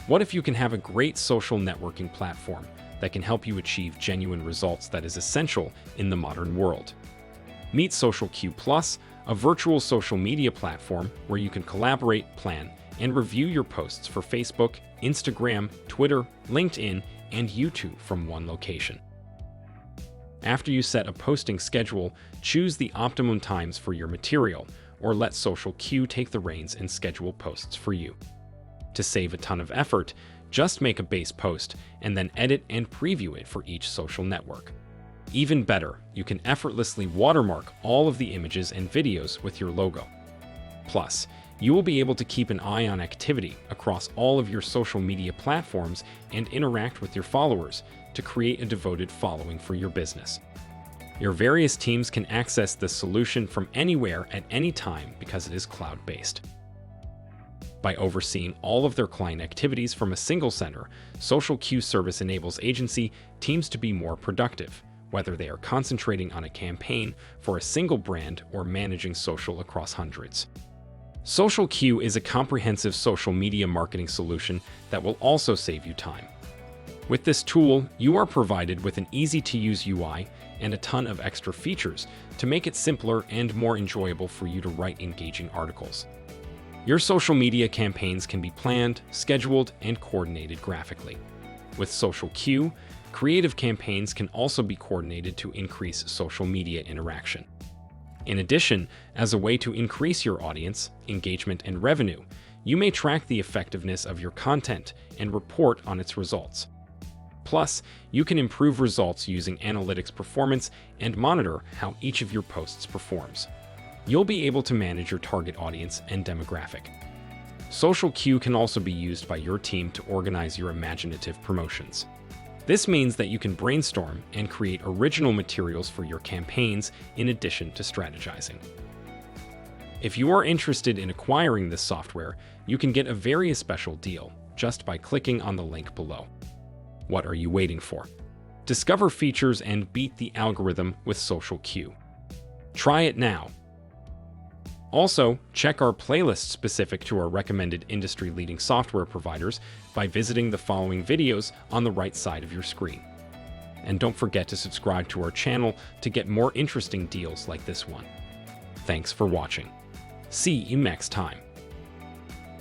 What if you can have a great social networking platform that can help you achieve genuine results that is essential in the modern world? Meet SocialQ Plus, a virtual social media platform where you can collaborate, plan, and review your posts for Facebook, Instagram, Twitter, LinkedIn, and YouTube from one location. After you set a posting schedule, choose the optimum times for your material, or let SocialQ take the reins and schedule posts for you. To save a ton of effort, just make a base post and then edit and preview it for each social network. Even better, you can effortlessly watermark all of the images and videos with your logo. Plus, you will be able to keep an eye on activity across all of your social media platforms and interact with your followers to create a devoted following for your business. Your various teams can access this solution from anywhere at any time because it is cloud-based. By overseeing all of their client activities from a single center, SocialQ service enables agency teams to be more productive, whether they are concentrating on a campaign for a single brand or managing social across hundreds. SocialQ is a comprehensive social media marketing solution that will also save you time. With this tool, you are provided with an easy-to-use UI and a ton of extra features to make it simpler and more enjoyable for you to write engaging articles. Your social media campaigns can be planned, scheduled, and coordinated graphically. With SocialQ, creative campaigns can also be coordinated to increase social media interaction. In addition, as a way to increase your audience, engagement, and revenue, you may track the effectiveness of your content and report on its results. Plus, you can improve results using analytics performance and monitor how each of your posts performs. You'll be able to manage your target audience and demographic. SocialQ can also be used by your team to organize your imaginative promotions. This means that you can brainstorm and create original materials for your campaigns in addition to strategizing. If you are interested in acquiring this software, you can get a very special deal just by clicking on the link below. What are you waiting for? Discover features and beat the algorithm with SocialQ. Try it now. Also, check our playlist specific to our recommended industry-leading software providers by visiting the following videos on the right side of your screen. And don't forget to subscribe to our channel to get more interesting deals like this one. Thanks for watching. See you next time.